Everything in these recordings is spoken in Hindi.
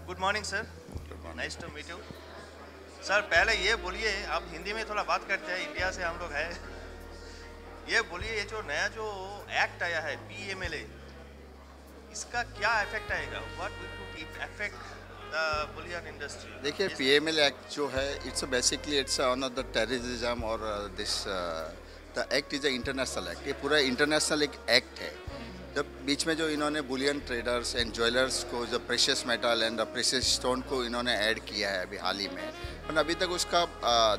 Good morning sir, nice to meet you sir. पहले ये बोलिए, आप हिंदी में थोड़ा बात करते हैं, इंडिया से हम लोग हैं। ये बोलिए, ये जो नया जो एक्ट आया है PMLA, इसका क्या इफेक्ट आएगा? What will affect the bullion industry? देखिए, PML एक्ट जो है it's basically it's on the terrorism और this the act is a international act. ये पूरा इंटरनेशनल एक एक्ट है। जब बीच में जो इन्होंने बुलियन ट्रेडर्स एंड ज्वेलर्स को जो precious metal and the precious stone को इन्होंने ऐड किया है अभी हाल ही में, पर अभी तक उसका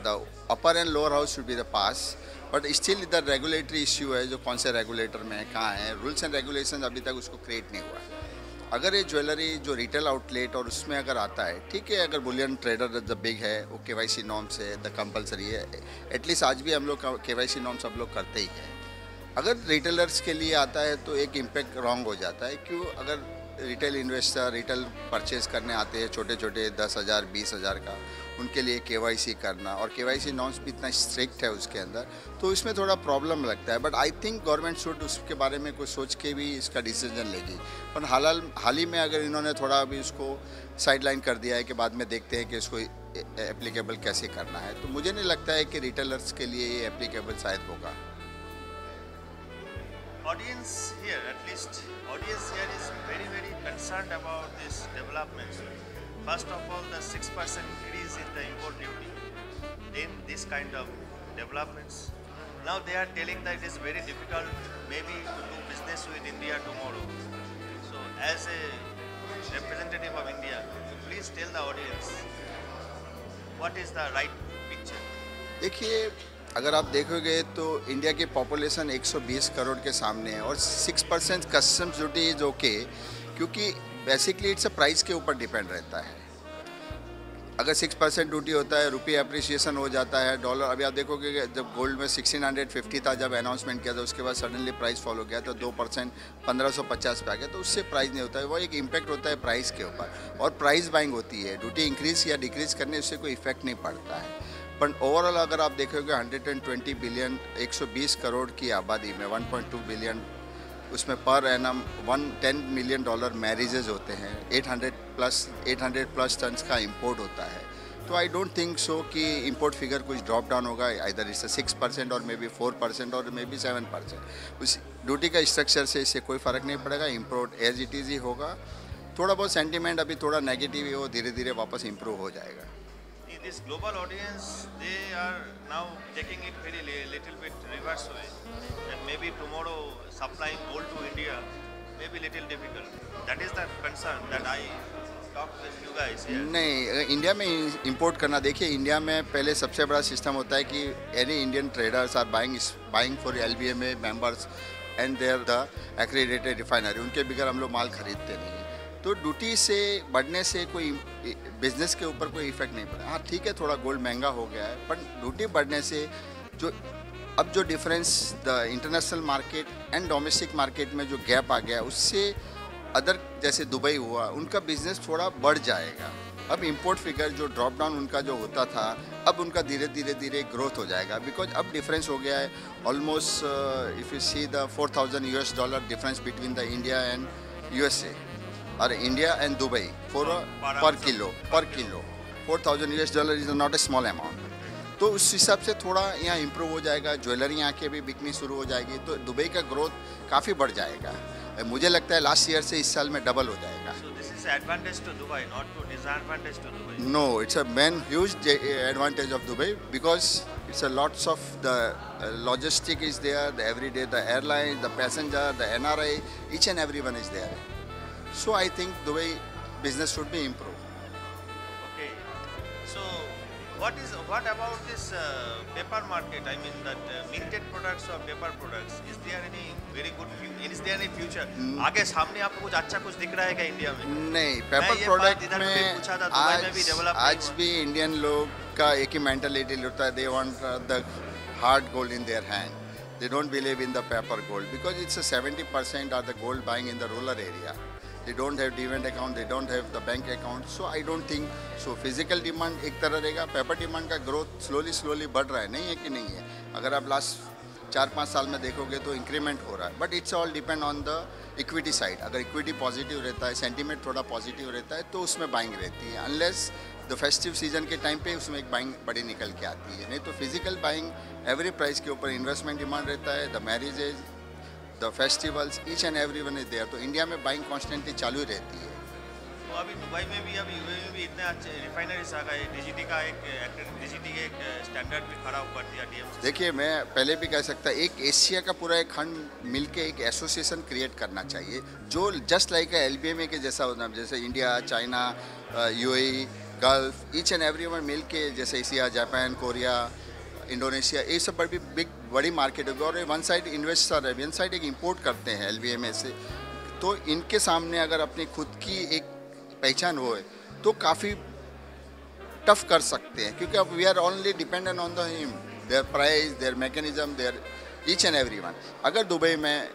the upper and lower house should be the pass, but still the regulatory issue है जो कौन से रेगुलेटर में है, कहाँ है, रूल्स एंड रेगुलेशन अभी तक उसको क्रिएट नहीं हुआ है। अगर ये ज्वेलरी जो रिटेल आउटलेट और उसमें अगर आता है, ठीक है, अगर बुलियन ट्रेडर द बिग है, वो KYC नॉर्म्स है, द कंपलसरी है, एटलीस्ट आज भी हम लोग KYC नॉर्म्स सब लोग करते ही हैं। अगर रिटेलर्स के लिए आता है तो एक इम्पैक्ट रॉन्ग हो जाता है। क्यों? अगर रिटेल इन्वेस्टर रिटेल परचेज करने आते हैं छोटे छोटे 10,000 20,000 का, उनके लिए KYC करना, और KYC नॉर्म्स भी इतना स्ट्रिक्ट है उसके अंदर, तो इसमें थोड़ा प्रॉब्लम लगता है। But I think government should उसके बारे में कुछ सोच के भी इसका डिसीजन लेगी। पर हाल ही में अगर इन्होंने थोड़ा अभी उसको साइडलाइन कर दिया है कि बाद में देखते हैं कि इसको एप्लीकेबल कैसे करना है, तो मुझे नहीं लगता है कि रिटेलर्स के लिए ये एप्लीकेबल शायद होगा। Audience here, at least audience here is very concerned about this development. First of all, the 6% increase in the import duty, then this kind of developments. Now they are telling that it is very difficult maybe to do business with India tomorrow. So as a representative of India, please tell the audience what is the right picture. देखिए, अगर आप देखोगे तो इंडिया की पॉपुलेशन 120 करोड़ के सामने है और 6% कस्टम्स ड्यूटी इज ओके, क्योंकि बेसिकली इट्स अ प्राइस के ऊपर डिपेंड रहता है। अगर 6% ड्यूटी होता है, रुपये अप्रिसिएशन हो जाता है, डॉलर, अभी आप देखोगे कि जब गोल्ड में 1650 था, जब अनाउंसमेंट किया था, उसके बाद सडनली प्राइस फॉलो किया तो 2% 1550 पे आ गया, तो उससे प्राइस नहीं होता है। वो एक इम्पैक्ट होता है प्राइस के ऊपर, और प्राइस बाइंग होती है। ड्यूटी इंक्रीज या डिक्रीज करने उससे कोई इफेक्ट नहीं पड़ता है। पर ओवरऑल अगर आप देखोगे 120 बिलियन 120 करोड़ की आबादी में 1.2 बिलियन, उसमें पर एनम $110 मिलियन मैरिजेज होते हैं, 800 प्लस टन्स का इंपोर्ट होता है। तो आई डोंट थिंक सो कि इंपोर्ट फिगर कुछ ड्रॉप डाउन होगा, इधर इससे 6% और मे बी 4% और मे बी 7%। उस ड्यूटी का स्ट्रक्चर से इससे कोई फ़र्क नहीं पड़ेगा, इंपोर्ट एज इट इज़ ही होगा। थोड़ा बहुत सेंटीमेंट अभी थोड़ा नेगेटिव ही हो, धीरे धीरे वापस इम्प्रूव हो जाएगा। This global audience, they are now taking it very little bit reverse way, and maybe tomorrow supplying gold to India may be little difficult. That is the concern that I talked with you guys here. नहीं, इंडिया में इंपोर्ट करना, देखिए इंडिया में पहले सबसे बड़ा सिस्टम होता है कि any Indian traders are buying for LBMA members and they are the accredited refinery, उनके बगैर हम लोग माल खरीदते नहीं। तो ड्यूटी से बढ़ने से कोई बिजनेस के ऊपर कोई इफेक्ट नहीं पड़ा। हाँ ठीक है, थोड़ा गोल्ड महंगा हो गया है, पर ड्यूटी बढ़ने से जो difference the international market and domestic market में जो गैप आ गया, उससे अदर जैसे दुबई हुआ, उनका बिजनेस थोड़ा बढ़ जाएगा। अब इंपोर्ट फिगर जो ड्रॉप डाउन उनका जो होता था, अब उनका धीरे धीरे ग्रोथ हो जाएगा, बिकॉज अब डिफरेंस हो गया है almost, if you see the $4,000 difference between the India and USA और इंडिया एंड दुबई पर kilo $4,000 is not a small amount. तो उस हिसाब से थोड़ा यहाँ इम्प्रूव हो जाएगा, ज्वेलरी यहाँ के भी बिकनी शुरू हो जाएगी, तो दुबई का ग्रोथ काफ़ी बढ़ जाएगा। मुझे लगता है लास्ट ईयर से इस साल में डबल हो जाएगा। So this is advantage to Dubai, not to disadvantage to Dubai. No, it's a huge advantage of Dubai, because it's a lots of the logistic is there, the everyday, the airline, the passenger, the NRI, each and everyone is there. So I think Dubai business should be improved. Okay. So what about this paper market? I mean that minted products or paper products. Is there any very good? Is there any future? आगे सामने आपको कुछ अच्छा कुछ दिख रहा है क्या इंडिया में? नहीं, पेपर प्रोडक्ट में आज भी इंडियन लोग का एक ही मेंटालिटी होता है, they want the hard gold in their hand. They don't believe in the paper gold, because it's a 70% are the gold buying in the rural area. They don't have demat account, they don't have the bank account, so I don't think so. Physical demand एक तरह रहेगा, पेपर डिमांड का ग्रोथ स्लोली बढ़ रहा है, नहीं है कि नहीं है। अगर आप लास्ट 4-5 साल में देखोगे तो इंक्रीमेंट हो रहा है, but it's all depend on the equity side. अगर इक्विटी पॉजिटिव रहता है, सेंटीमेंट थोड़ा पॉजिटिव रहता है, तो उसमें बाइंग रहती है। अनलेस द फेस्टिव सीजन के टाइम पे उसमें एक बाइंग बड़ी निकल के आती है, नहीं तो फिजिकल बाइंग एवरी प्राइस के ऊपर इन्वेस्टमेंट डिमांड रहता है। The marriages, the festivals, each and every one is there. तो इंडिया में बाइंग कॉन्स्टेंटली चालू ही रहती है। तो अभी दुबई में भी, अभी यूएई में भी इतने अच्छे रिफाइनरीज आ गए, डीजीटी का डीजीटी के एक स्टैंडर्ड भी खड़ा कर दिया डीएमसी। देखिए, मैं पहले भी कह सकता, एक एशिया का पूरा एक खंड मिलके एक एसोसिएशन क्रिएट करना चाहिए, जो जस्ट लाइक एलबीएमए के जैसा होना, जैसे India, China, UAE, Gulf, each and every one मिल के, जैसे एशिया, जापान, कोरिया, इंडोनेशिया, ये सब बड़ी मार्केट होगी। और वन साइड इन्वेस्टर है, वन साइड एक इंपोर्ट करते हैं एलबीएमए से, तो इनके सामने अगर अपनी खुद की एक पहचान हो तो काफ़ी टफ कर सकते हैं, क्योंकि अब we are only dependent on the him, there price, there mechanism, there each and every one. अगर दुबई में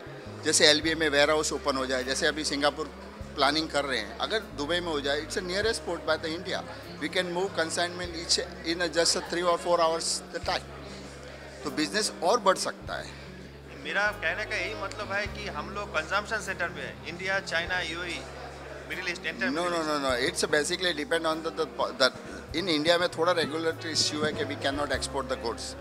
जैसे एलबीए में वेयर हाउस ओपन हो जाए, जैसे अभी सिंगापुर प्लानिंग कर रहे हैं, अगर दुबई में हो जाए, it's a nearest port by the India, we can move consignment each in just 3 और 4 आवर्स द टाइम, तो बिजनेस और बढ़ सकता है। मेरा कहने का यही मतलब है कि हम लोग कंजम्पशन सेंटर पे है, India, China, UAE, middle east. No, it's basically depend on the in India में थोड़ा रेगुलेटरी इश्यू है कि we can not export the goods.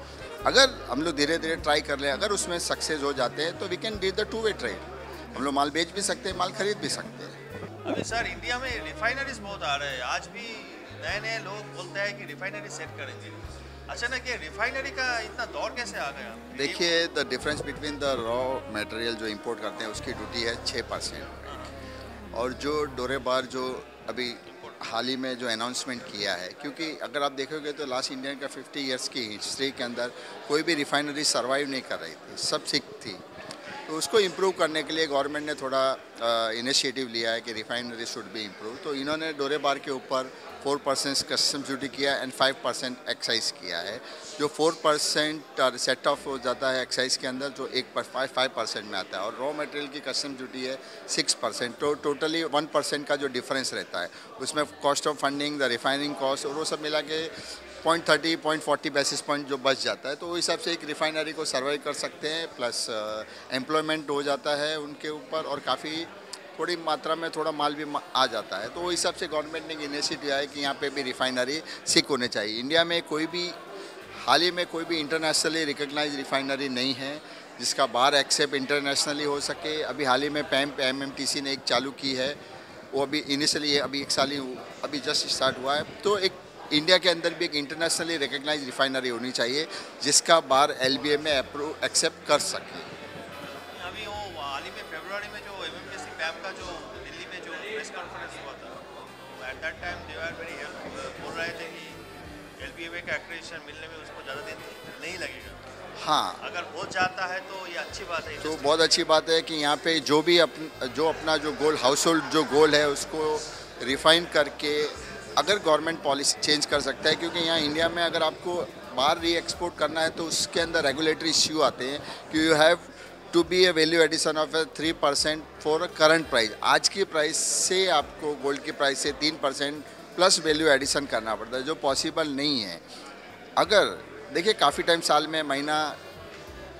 अगर हम लोग धीरे धीरे ट्राई कर लें, अगर उसमें सक्सेस हो जाते हैं, तो we can do the 2 way trade. हम लोग माल बेच भी सकते हैं, माल खरीद भी सकते हैं। अभी सर इंडिया में रिफाइनरीज बहुत आ रहे हैं, आज भी नए नए लोग बोलते हैं कि रिफाइनरी सेट करेंगे। अचानक ये रिफाइनरी का इतना दौर कैसे आ गया? देखिए, the difference between the raw material जो इंपोर्ट करते हैं उसकी ड्यूटी है 6%, और जो डोरेबार जो अभी हाल ही में जो अनाउंसमेंट किया है, क्योंकि अगर आप देखोगे तो लास्ट इंडियन का 50 ईयर्स की हिस्ट्री के अंदर कोई भी रिफाइनरी सर्वाइव नहीं कर रही थी, सब सिक थी। तो उसको इम्प्रूव करने के लिए गवर्नमेंट ने थोड़ा इनिशिएटिव लिया है कि रिफाइनरी शुड बी इम्प्रूव। तो इन्होंने डोरेबार के ऊपर 4% कस्टम ड्यूटी किया एंड 5% एक्साइज किया है। जो 4% सेट ऑफ हो जाता है एक्साइज के अंदर, जो 5% में आता है, और रॉ मटेरियल की कस्टम ड्यूटी है 6%। तो टोटली 1% का जो डिफरेंस रहता है, उसमें cost of funding, the refining cost, और वो सब मिला के 0.30, 0.40 बेसिस पॉइंट जो बच जाता है, तो वो हिसाब से एक रिफाइनरी को सर्वाइव कर सकते हैं, प्लस एम्प्लॉयमेंट हो जाता है उनके ऊपर, और काफ़ी थोड़ी मात्रा में थोड़ा माल भी आ जाता है। तो वो हिसाब से गवर्नमेंट ने इनिशिएटिव लिया है कि यहाँ पे भी रिफाइनरी सिक होने चाहिए। इंडिया में कोई भी हाल ही में कोई भी इंटरनेशनली रिकग्नाइज रिफाइनरी नहीं है जिसका बाहर एक्सेप्ट इंटरनेशनली हो सके। अभी हाल ही में पैम्प एमएमटीसी ने एक चालू की है, वो अभी इनिशियली अभी 1 साल ही अभी जस्ट स्टार्ट हुआ है। तो एक इंडिया के अंदर भी एक इंटरनेशनली रिकग्नाइज रिफाइनरी होनी चाहिए जिसका बाहर एलबीए में अप्रूव एक्सेप्ट कर सके। अभी वो हाल ही में फरवरी में जो एमएमटीसी पैम्प का जो दिल्ली में जो प्रेस कॉन्फ्रेंस हुआ था, at that time they are very helpful, बोल रहे थे कि एलबीए का एक्रेडिटेशन मिलने में उसको ज़्यादा दिन नहीं लगेगा। हाँ, अगर हो जाता है तो ये अच्छी बात है। तो बहुत अच्छी बात है कि यहाँ पे जो भी अपना जो गोल, हाउस होल्ड जो गोल है, उसको रिफाइन करके अगर गवर्नमेंट पॉलिसी चेंज कर सकता है, क्योंकि यहाँ इंडिया में अगर आपको बाहर री एक्सपोर्ट करना है तो उसके अंदर रेगुलेटरी इश्यू आते हैं कि you have to be a value addition of 3% for current price. आज की प्राइस से आपको गोल्ड की प्राइस से 3% प्लस वैल्यू एडिशन करना पड़ता है, जो पॉसिबल नहीं है। अगर देखिए, काफ़ी टाइम साल में महीना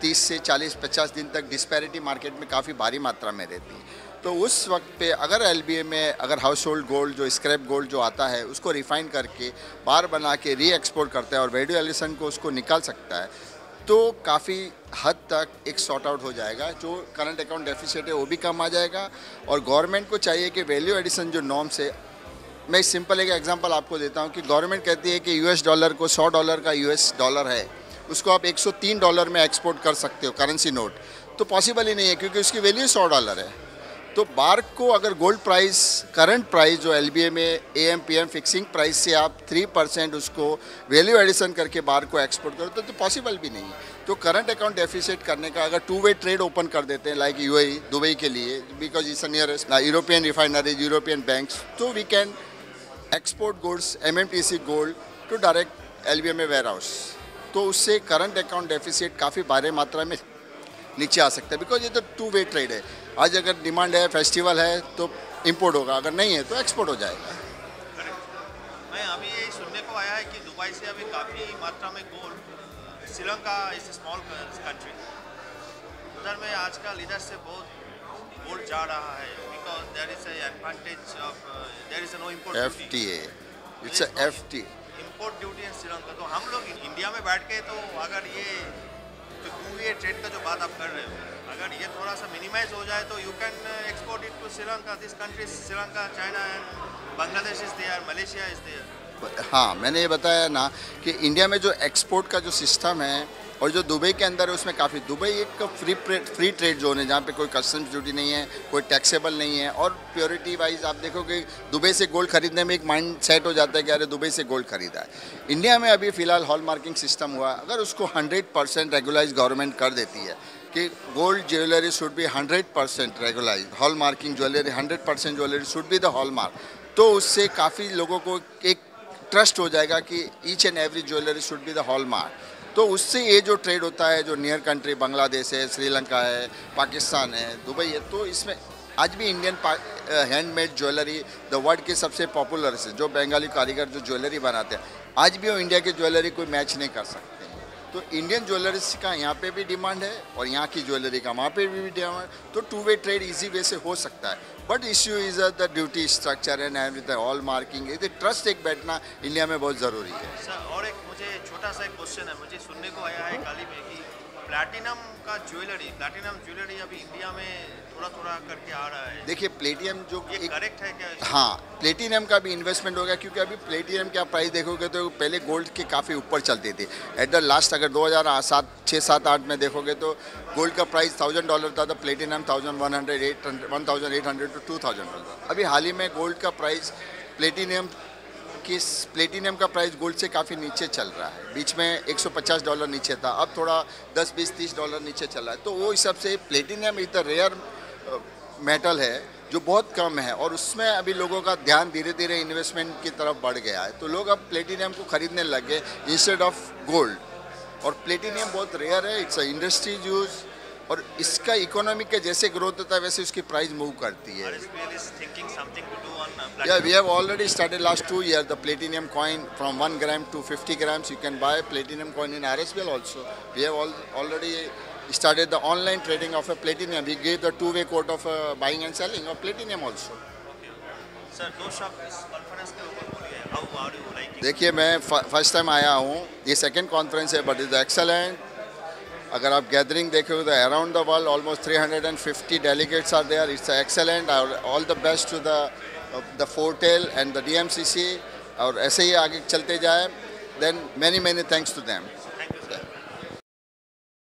30 से 40-50 दिन तक डिस्पैरिटी मार्केट में काफ़ी भारी मात्रा में रहती है। तो उस वक्त पे अगर एलबीए में अगर हाउस होल्ड गोल्ड जो स्क्रैप गोल्ड जो आता है उसको रिफाइन करके बार बना के री एक्सपोर्ट करता है और वैल्यू एडिशन को उसको निकाल सकता है, तो काफ़ी हद तक एक सॉर्ट आउट हो जाएगा। जो करंट अकाउंट डेफिसिट है वो भी कम आ जाएगा, और गवर्नमेंट को चाहिए कि वैल्यू एडिशन जो नॉर्म्स है, मैं सिंपल एक एग्जांपल आपको देता हूँ कि गवर्नमेंट कहती है कि यूएस डॉलर को $100 का यूएस डॉलर है, उसको आप $103 में एक्सपोर्ट कर सकते हो करेंसी नोट, तो पॉसिबल ही नहीं है क्योंकि उसकी वैल्यू $100 है। तो बार को अगर गोल्ड प्राइस करंट प्राइस जो एलबीए में एएमपीएम फिक्सिंग प्राइस से आप 3% उसको वैल्यू एडिशन करके बार को एक्सपोर्ट करो तो पॉसिबल भी नहीं है। तो करंट अकाउंट डेफिसिट करने का अगर 2 वे ट्रेड ओपन कर देते हैं लाइक यूएई, दुबई के लिए, because it's nearest European refineries, European banks, तो we can export goods MMTC gold to direct LBA में वेयर हाउस। तो उससे करंट अकाउंट डेफिसिट काफ़ी भारी मात्रा में नीचे आ सकता है, बिकॉज ये तो 2 वे ट्रेड है। आज अगर डिमांड है, फेस्टिवल है, तो इंपोर्ट होगा, अगर नहीं है तो एक्सपोर्ट हो जाएगा। मैं अभी ये सुनने को आया है कि दुबई से अभी काफ़ी मात्रा में gold, Sri Lanka is a small country, उधर में आजकल इधर से बहुत गोल्ड जा रहा है because there is a advantage of there is no import FTA, it's a FTA. Import duty in Sri Lanka. तो हम लोग इंडिया में बैठ के तो अगर ये जो टू-वे ट्रेड का जो बात आप कर रहे हो, अगर ये थोड़ा सा मिनिमाइज हो जाए तो you can export it to Sri Lanka, this countries Sri Lanka, China and Bangladesh is there, Malaysia is there. हाँ, मैंने ये बताया ना कि इंडिया में जो एक्सपोर्ट का जो सिस्टम है और जो दुबई के अंदर है उसमें काफ़ी, दुबई एक फ्री ट्रेड जोन है जहाँ पे कोई कस्टम्स ड्यूटी नहीं है, कोई टैक्सेबल नहीं है और प्योरिटी वाइज आप देखोगे दुबई से गोल्ड खरीदने में एक माइंड सेट हो जाता है कि अरे दुबई से गोल्ड खरीदा है। इंडिया में अभी फ़िलहाल हॉल मार्किंग सिस्टम हुआ, अगर उसको 100% रेगुलाइज गवर्नमेंट कर देती है कि gold jewellery should be 100% regularise, hall marking jewellery 100% jewellery should be the hall mark, तो उससे काफ़ी लोगों को एक ट्रस्ट हो जाएगा कि each and every jewellery should be the hall mark. तो उससे ये जो ट्रेड होता है जो नियर कंट्री बांग्लादेश है, श्रीलंका है, पाकिस्तान है, दुबई है, तो इसमें आज भी Indian handmade jewellery the world के सबसे पॉपुलर है। जो बंगाली कारीगर जो ज्वेलरी बनाते हैं आज भी वो इंडिया की ज्वेलरी कोई मैच नहीं कर सकते। तो इंडियन ज्वेलरीज का यहाँ पे भी डिमांड है और यहाँ की ज्वेलरी का वहाँ पे भी डिमांड, तो टू-वे ट्रेड इजी वे से हो सकता है। But issue is the duty structure and everything, all marking, ये ट्रस्ट एक बैठना इंडिया में बहुत ज़रूरी है। सर और एक मुझे छोटा सा एक क्वेश्चन है, मुझे सुनने को आया है काली में कि प्लैटिनम ज्वेलरी अभी इंडिया में थोड़ा थोड़ा करके आ रहा है। देखिए प्लेटिनम जो ये करेक्ट है क्या? हाँ, प्लेटिनम का भी इन्वेस्टमेंट हो गया क्योंकि अभी प्लेटिनम का प्राइस देखोगे तो पहले गोल्ड के काफ़ी ऊपर चलती थी। एट द लास्ट अगर 2006-7-8 में देखोगे तो गोल्ड का प्राइस $1000 था, तो प्लेटिनम 1800 to $2000। अभी हाल ही में गोल्ड का प्राइस प्लेटिनम का प्राइस गोल्ड से काफ़ी नीचे चल रहा है। बीच में $150 नीचे था, अब थोड़ा $10-20-30 नीचे चल रहा है। तो वो हिसाब से प्लेटिनम इतना रेयर मेटल है जो बहुत कम है और उसमें अभी लोगों का ध्यान धीरे धीरे इन्वेस्टमेंट की तरफ बढ़ गया है। तो लोग अब प्लेटिनम को खरीदने लग गए इंस्टेड ऑफ गोल्ड। और प्लेटिनम बहुत रेयर है, इट्स अ इंडस्ट्री यूज और इसका इकोनॉमी के जैसे ग्रोथ होता है वैसे उसकी प्राइस मूव करती है। Yeah, we have already started last 2 years the platinum coin from 1 gram to 50 grams. You can buy platinum coin in RSBL also. We have already started the online trading of a platinum. We gave the two-way quote of buying and selling of platinum also. Sir, दो शब्द इस कॉन्फ्रेंस के ऊपर बोलिए। How are you liking? देखिए मैं फर्स्ट टाइम आया हूँ, ये सेकेंड कॉन्फ्रेंस है बट इज एक्सेलेंट। अगर आप गैदरिंग देखोगे तो around the world almost 350 delegates are there. It's excellent. All the best to the Fortel and the DMCC और ऐसे ही आगे चलते जाए। Then many thanks to them.